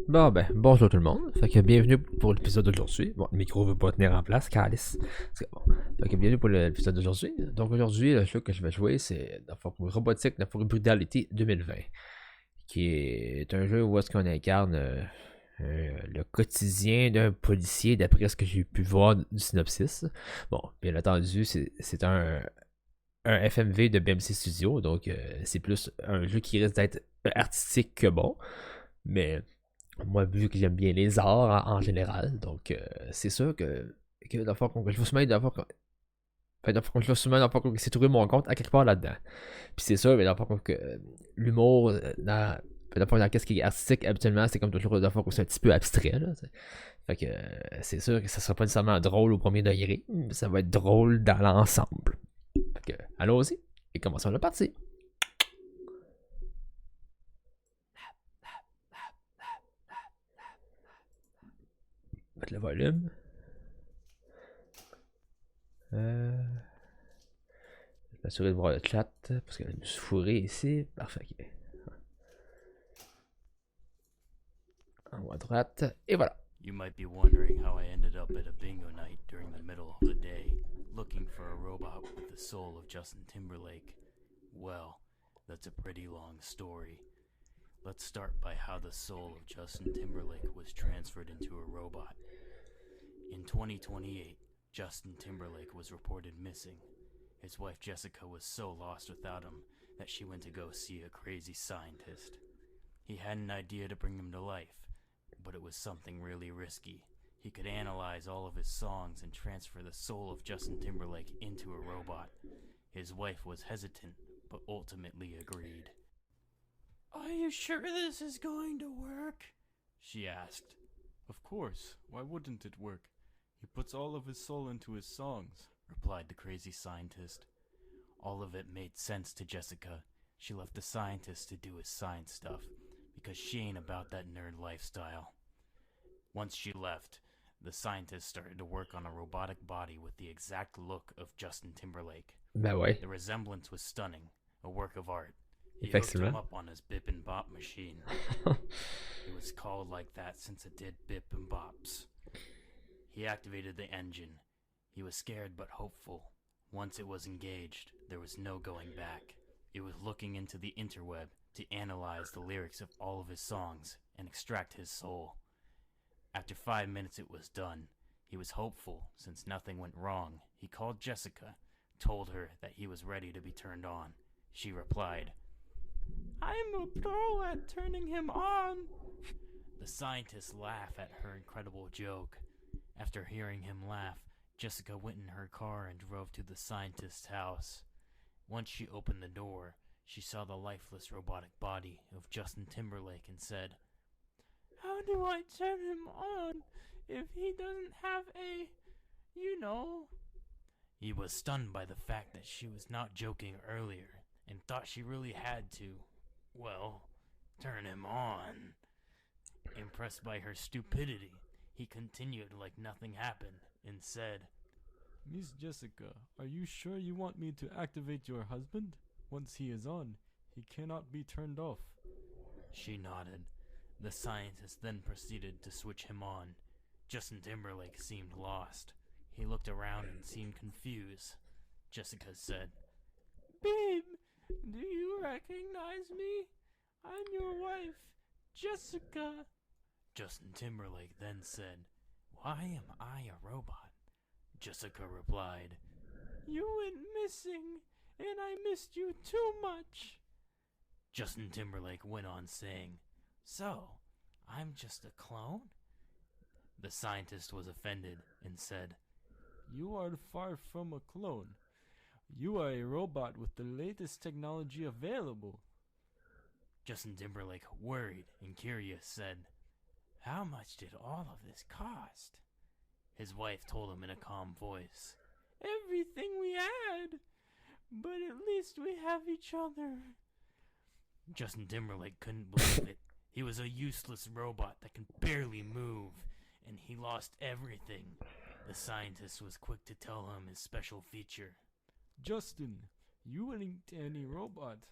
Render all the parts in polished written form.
Bon ben, bonjour tout le monde. Fait que bienvenue pour l'épisode d'aujourd'hui. Bon, le micro veut pas tenir en place, calice. Bon. Fait que bienvenue pour l'épisode d'aujourd'hui. Donc aujourd'hui, le jeu que je vais jouer, c'est dans le fond, Brutalité 2020. Qui est un jeu où est-ce qu'on incarne le quotidien d'un policier d'après ce que j'ai pu voir du synopsis. Bon, bien entendu, c'est un FMV de BMC Studio, donc c'est plus un jeu qui risque d'être artistique que bon. Mais moi, vu que j'aime bien les arts en général, donc c'est sûr que dans le fond, je vous soumets dans le fond, fait, dans le fond, je vous soumets dans le fond, que c'est trouvé mon compte à quelque part là-dedans. Puis c'est sûr, mais dans le fond, que l'humour, dans qu'est-ce qui est artistique, habituellement, c'est comme toujours, dans le fond, c'est un petit peu abstrait, là. Fait que c'est sûr que ça sera pas nécessairement drôle au premier degré, mais ça va être drôle dans l'ensemble. Fait que, allons-y, et commençons la partie. Mettre le volume. M'assurer de voir le chat, parce que je me suis fourré ici. Parfait. En haut à droite, et voilà. You might be wondering how I ended up at a bingo night during the middle of the day, looking for a robot with the soul of Justin Timberlake. Well, that's a pretty long story. Let's start by how the soul of Justin Timberlake was transferred into a robot. In 2028, Justin Timberlake was reported missing. His wife Jessica was so lost without him that she went to go see a crazy scientist. He had an idea to bring him to life, but it was something really risky. He could analyze all of his songs and transfer the soul of Justin Timberlake into a robot. His wife was hesitant, but ultimately agreed. "Are you sure this is going to work?" she asked. "Of course. Why wouldn't it work? He puts all of his soul into his songs," replied the crazy scientist. All of it made sense to Jessica. She left the scientist to do his science stuff, because she ain't about that nerd lifestyle. Once she left, the scientist started to work on a robotic body with the exact look of Justin Timberlake. Ben ouais. The resemblance was stunning, a work of art. He hooked him up on his bip and bop machine. It was called like that since it did bip and bops. He activated the engine. He was scared but hopeful. Once it was engaged, there was no going back. It was looking into the interweb to analyze the lyrics of all of his songs and extract his soul. After 5 minutes it was done. He was hopeful since nothing went wrong. He called Jessica, told her that he was ready to be turned on. She replied, "I'm a pro at turning him on." The scientists laughed at her incredible joke. After hearing him laugh, Jessica went in her car and drove to the scientist's house. Once she opened the door, she saw the lifeless robotic body of Justin Timberlake and said, "How do I turn him on if he doesn't have a, you know?" He was stunned by the fact that she was not joking earlier and thought she really had to, well, turn him on. Impressed by her stupidity, he continued like nothing happened and said, "Miss Jessica, are you sure you want me to activate your husband? Once he is on, he cannot be turned off." She nodded. The scientist then proceeded to switch him on. Justin Timberlake seemed lost. He looked around and seemed confused. Jessica said, "Babe, do you recognize me? I'm your wife, Jessica." Justin Timberlake then said, "Why am I a robot?" Jessica replied, "You went missing, and I missed you too much." Justin Timberlake went on saying, "So, I'm just a clone?" The scientist was offended and said, "You are far from a clone. You are a robot with the latest technology available." Justin Timberlake, worried and curious, said, "How much did all of this cost?" His wife told him in a calm voice, "Everything we had, but at least we have each other." Justin Timberlake couldn't believe it. He was a useless robot that could barely move, and he lost everything. The scientist was quick to tell him his special feature. "Justin, you ain't any robot.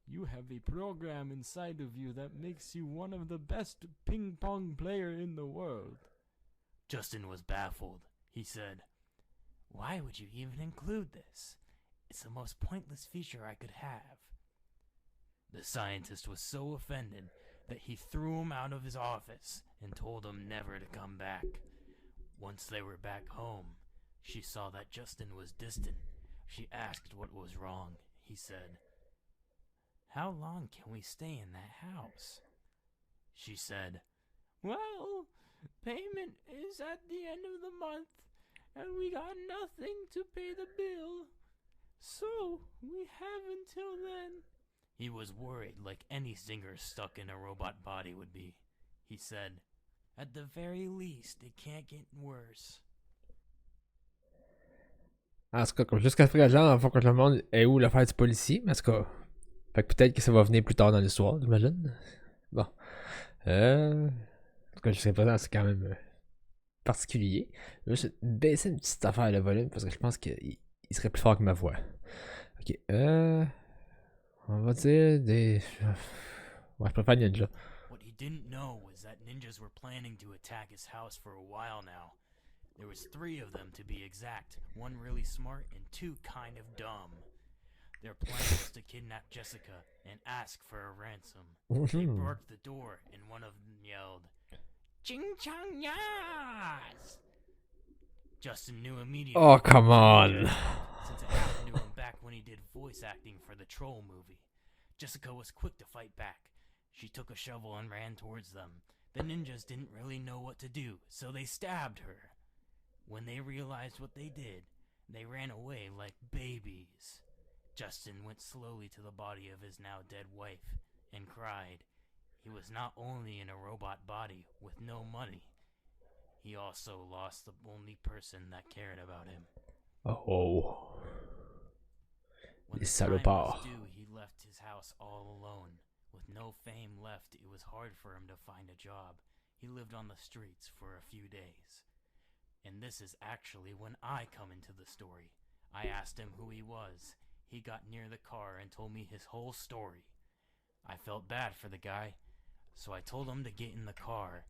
You have a program inside of you that makes you one of the best ping pong player in the world. Justin was baffled. He said, "Why would you even include this? It's the most pointless feature I could have." The scientist was so offended that he threw him out of his office and told him never to come back. Once they were back home, she saw that Justin was distant. She asked what was wrong. He said, "How long can we stay in that house?" She said, "Well, payment is at the end of the month, and we got nothing to pay the bill. So, we have until then." He was worried like any singer stuck in a robot body would be. He said, "At the very least, it can't get worse." En tout cas, comme jusqu'à présent, on voit que le monde est où l'affaire du policier, mais en tout cas, fait que peut-être que ça va venir plus tard dans l'histoire, j'imagine. Bon. En tout cas, jusqu'à présent, c'est quand même particulier. Je vais juste baisser une petite affaire le volume parce que je pense qu'il serait plus fort que ma voix. Ok. On va dire des. Ouais, je préfère Ninja. What he didn't know was that ninjas were planning to attack his house for a while now. There was 3 of them to be exact, 1 really smart and 2 kind of dumb. Their plan was to kidnap Jessica and ask for a ransom. They barked the door and one of them yelled, "Ching chong yas!" Justin knew immediately. Oh, come on. Since it happened to him back when he did voice acting for the Troll movie. Jessica was quick to fight back. She took a shovel and ran towards them. The ninjas didn't really know what to do, so they stabbed her. When they realized what they did, they ran away like babies. Justin went slowly to the body of his now dead wife and cried. He was not only in a robot body with no money, he also lost the only person that cared about him. Oh. When the time was due, he left his house all alone. With no fame left, it was hard for him to find a job. He lived on the streets for a few days. And this is actually when I come into the story. I asked him who he was. He got near the car and told me his whole story. I felt bad for the guy, so I told him to get in the car.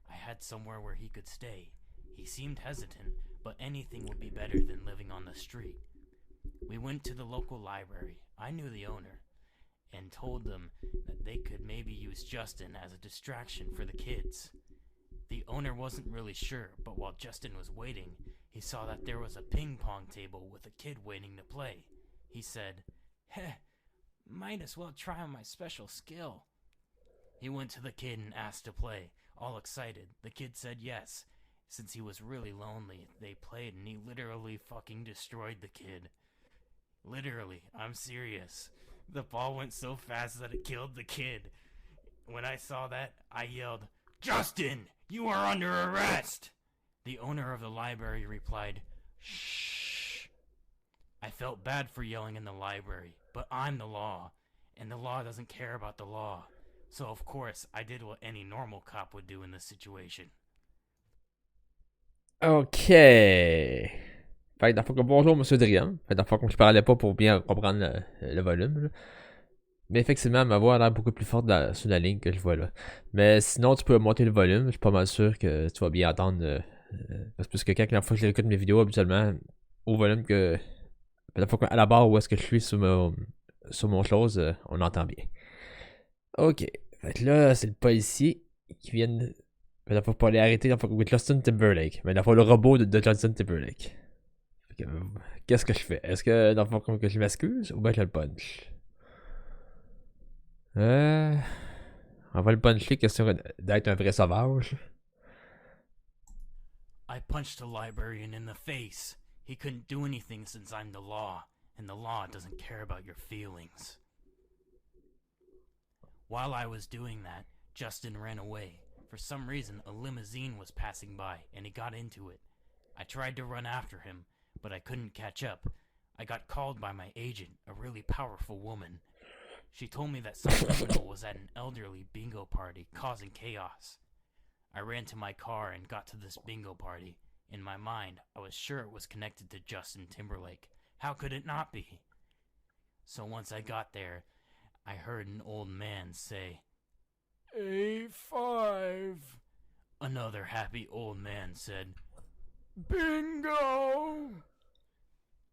I had somewhere where he could stay. He seemed hesitant, but anything would be better than living on the street. We went to the local library. I knew the owner, and told them that they could maybe use Justin as a distraction for the kids. The owner wasn't really sure, but while Justin was waiting, he saw that there was a ping pong table with a kid waiting to play. He said, "Heh, might as well try my special skill." He went to the kid and asked to play. All excited, the kid said yes. Since he was really lonely, they played and he literally fucking destroyed the kid. Literally, I'm serious. The ball went so fast that it killed the kid. When I saw that, I yelled, "Justin, you are under arrest!" The owner of the library replied, "Shh." I felt bad for yelling in the library, but I'm the law, and the law doesn't care about the law. So of course, I did what any normal cop would do in this situation. Ok. Fait que dans le fond, bonjour Monsieur Drian. Fait que dans le fond, comme je parlais pas pour bien comprendre le volume. Là. Mais effectivement, ma voix a l'air beaucoup plus forte sur la ligne que je vois là. Mais sinon, tu peux monter le volume. Je suis pas mal sûr que tu vas bien entendre. Parce que quand la fois que j'écoute mes vidéos, habituellement, au volume que. La fois à la barre où est-ce que je suis sur mon chose, on entend bien. Ok. Fait que là, c'est le policier qui vient de. Mais la fois pour aller arrêter avec Justin Timberlake. Mais la fois le robot de Justin Timberlake. Qu'est-ce que je fais? Est-ce que dans le fond comme que je m'excuse ou bien je le punch? On va le puncher, question d'être un vrai sauvage. I punched a librarian in the face. He couldn't do anything since I'm the law, and the law doesn't care about your feelings. While I was doing that, Justin ran away. For some reason, a limousine was passing by, and he got into it. I tried to run after him, but I couldn't catch up. I got called by my agent, a really powerful woman. She told me that some criminal was at an elderly bingo party, causing chaos. I ran to my car and got to this bingo party. In my mind, I was sure it was connected to Justin Timberlake. How could it not be? So once I got there, I heard an old man say, A5. Another happy old man said, Bingo!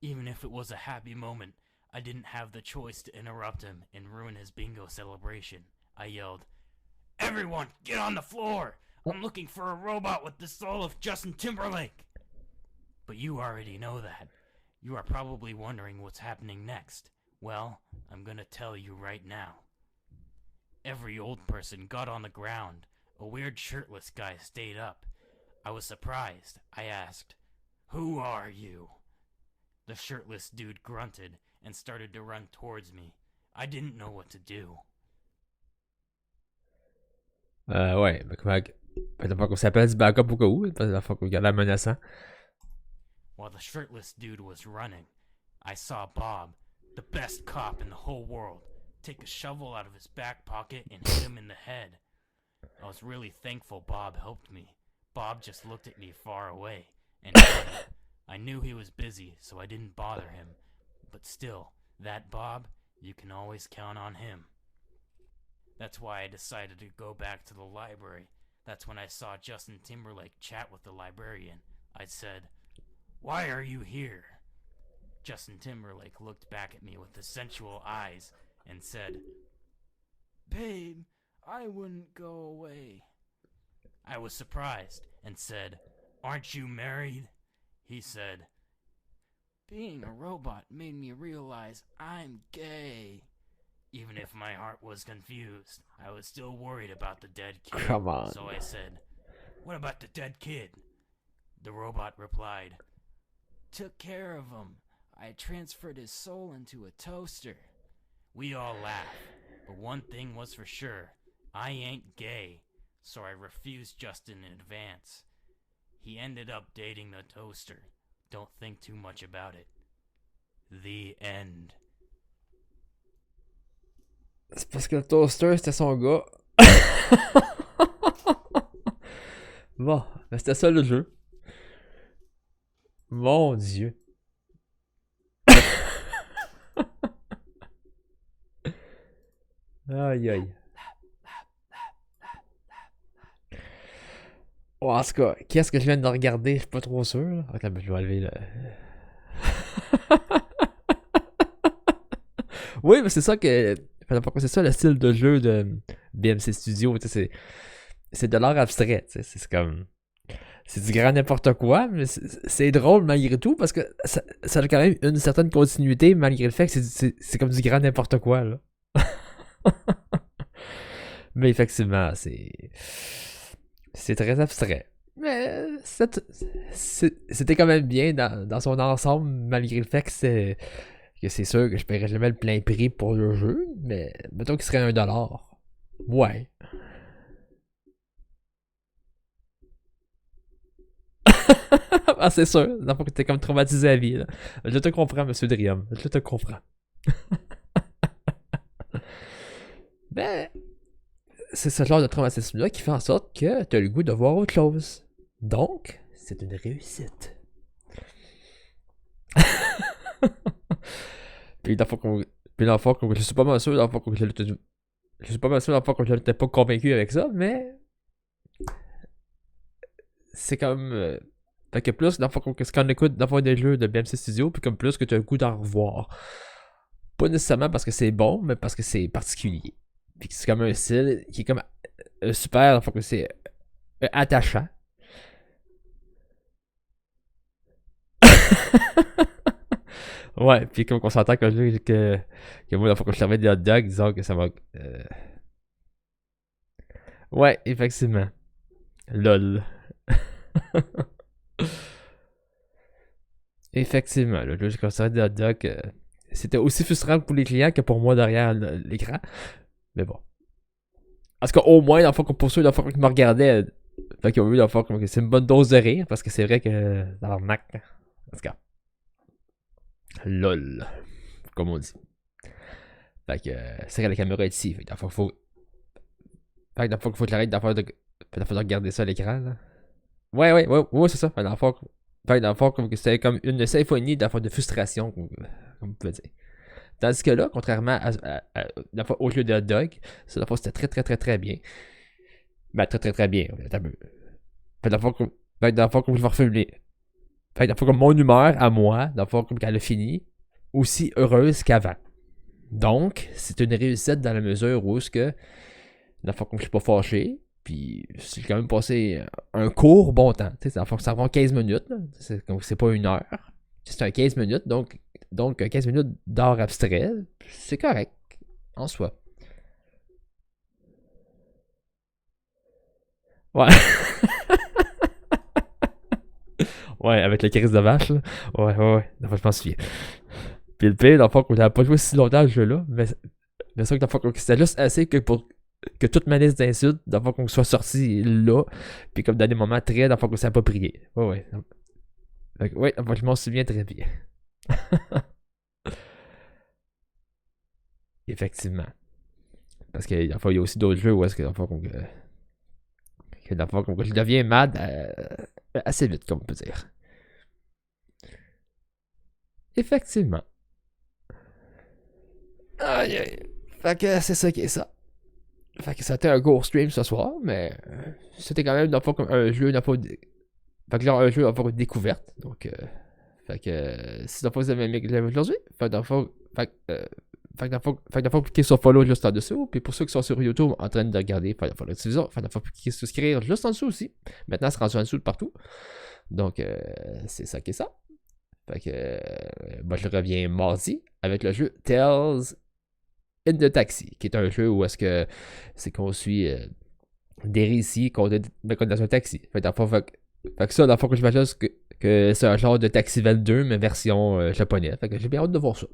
Even if it was a happy moment, I didn't have the choice to interrupt him and ruin his bingo celebration. I yelled, Everyone, get on the floor! I'm looking for a robot with the soul of Justin Timberlake! But you already know that. You are probably wondering what's happening next. Well, I'm gonna tell you right now. Every old person got on the ground. A weird shirtless guy stayed up. I was surprised. I asked, Who are you? The shirtless dude grunted and started to run towards me. I didn't know what to do. Ouais, mais comment... La fois qu'on s'appelle du backup au cas où, la fois qu'on regarde la menaçant. While the shirtless dude was running, I saw Bob, the best cop in the whole world, take a shovel out of his back pocket and hit him in the head. I was really thankful Bob helped me. Bob just looked at me far away and nodded. I knew he was busy, so I didn't bother him. But still, that Bob, you can always count on him. That's why I decided to go back to the library. That's when I saw Justin Timberlake chat with the librarian. I said, Why are you here? Justin Timberlake looked back at me with the sensual eyes and said, Babe, I wouldn't go away. I was surprised and said, Aren't you married? He said, Being a robot made me realize I'm gay. Even if my heart was confused, I was still worried about the dead kid. Come on. So I said, What about the dead kid? The robot replied, Took care of him. I transferred his soul into a toaster. We all laughed, but one thing was for sure. I ain't gay, so I refused Justin in advance. He ended up dating the toaster. Don't think too much about it. The end. C'est parce que le toaster, c'était son gars. Bon, mais c'était ça le jeu. Mon Dieu. Aïe aïe. Oh, en tout cas, qu'est-ce que je viens de regarder? Je suis pas trop sûr. Là. Attends, je vais enlever le... Oui, mais c'est ça que... C'est ça le style de jeu de BMC Studio. C'est de l'art abstrait. C'est comme... C'est du grand n'importe quoi, mais c'est drôle malgré tout parce que ça a quand même une certaine continuité malgré le fait que c'est comme du grand n'importe quoi. Là. Mais effectivement, c'est très abstrait. Mais c'était quand même bien dans son ensemble, malgré le fait que c'est sûr que je paierais jamais le plein prix pour le jeu, mais mettons qu'il serait $1. Ouais. Ah, c'est sûr. Dans le fond que t'es comme traumatisé à vie. Là. Je te comprends, monsieur Drium. Je te comprends. Ben, c'est ce genre de traumatisme-là qui fait en sorte que tu as le goût de voir autre chose. Donc, c'est une réussite. Puis dans le fond, je suis pas mal sûr, je n'étais pas convaincu avec ça, mais c'est comme... fait que plus, dans le fond, c'est quand on écoute d'avoir des jeux de BMC Studio, puis comme plus que tu as le goût d'en revoir. Pas nécessairement parce que c'est bon, mais parce que c'est particulier. Puis c'est comme un style qui est comme super, dans le fond, que c'est attachant. Ouais, puis comme on s'entend que moi, la fois que je servais des hot dogs, disons que ça va... Ouais, effectivement. LOL. Effectivement, là, je considère des hot dogs... c'était aussi frustrant pour les clients que pour moi derrière l'écran. Mais bon. Parce qu'au moins, dans le fond, pour ceux qui me regardaient, fait qu'ils ont eu, dans le fond, c'est une bonne dose de rire, parce que c'est vrai que dans leur nac, en tout cas. LOL. Comme on dit. Fait que c'est vrai, la caméra est ici. Fait que faut que tu arrêtes de regarder ça à l'écran, là. Ouais, c'est ça. Fait dans le fond, comme c'était comme une symphonie de frustration, comme vous pouvez dire. Tandis que là, contrairement la fois au jeu de hot dog, ça, la fois, c'était très, très, très, très bien. Ben, très, très, très bien. T'as peu. Fait la fois comme je vais reformuler. Fait la fois comme mon humeur à moi, la fois comme qu'elle a fini, aussi heureuse qu'avant. Donc, c'est une réussite dans la mesure où est-ce que la fois comme je suis pas fâché, puis j'ai quand même passé un court bon temps. Tu sais, ça prend 15 minutes, là. C'est pas une heure. C'est un 15 minutes, donc 15 minutes d'art abstrait, c'est correct en soi. Ouais. Ouais, avec le crise de vache, là. Ouais. Dans le fond, je m'en souviens. Puis le pire, dans le fond, qu'on n'avait pas joué si longtemps à ce jeu-là, mais c'est vrai que dans le fond, c'était juste assez que pour que toute ma liste d'insultes, dans le fond, qu'on soit sorti là, puis comme dans des moments très, dans le fond, qu'on s'est approprié. Ouais. Ouais, je m'en souviens très bien. Effectivement. Parce que, dans le fond, il y a aussi d'autres jeux où est-ce que, dans le fond, je deviens mad assez vite, comme on peut dire. Effectivement. Aïe. Fait que c'est ça qui est ça. Fait que c'était un gros stream ce soir, mais c'était quand même dans le fond comme un jeu, dans le fond, fait que genre un jeu dans le fond découverte. Donc, fait que si dans le fond vous avez aimé aujourd'hui, fait que dans le fond, cliquez sur follow juste en dessous. Puis pour ceux qui sont sur YouTube en train de regarder, fait que dans le fond, cliquez sur souscrire juste en dessous aussi. Maintenant, c'est rendu en dessous de partout. Donc, c'est ça qui est ça. Fait que moi, je reviens mardi avec le jeu Tales in the Taxi, qui est un jeu où est-ce que c'est qu'on suit des récits qu'on est dans un taxi. Fait que ça, dans le fond, que j'imagine que c'est un genre de Taxi 22, mais version japonais. Fait que j'ai bien hâte de voir ça.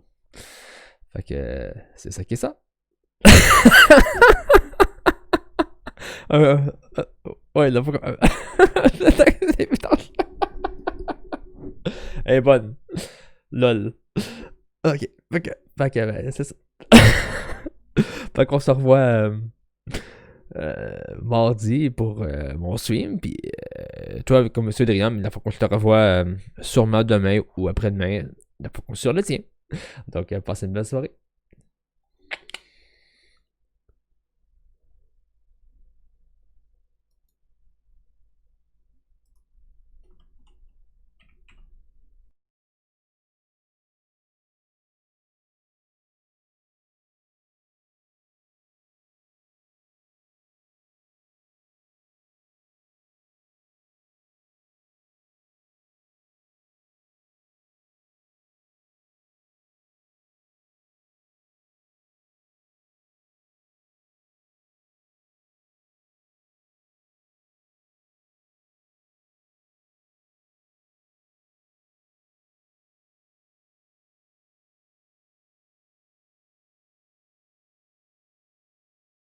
Fait que c'est ça qui est ça. Ouais, là, faut que... Elle est bonne. Lol. Ok. Fait que ben, c'est ça. Fait qu'on se revoit mardi pour mon stream. Puis toi, comme monsieur Adrien, la fois qu'on se revoit sûrement demain ou après-demain, la fois qu'on sur le tien. Donc, passez une belle soirée.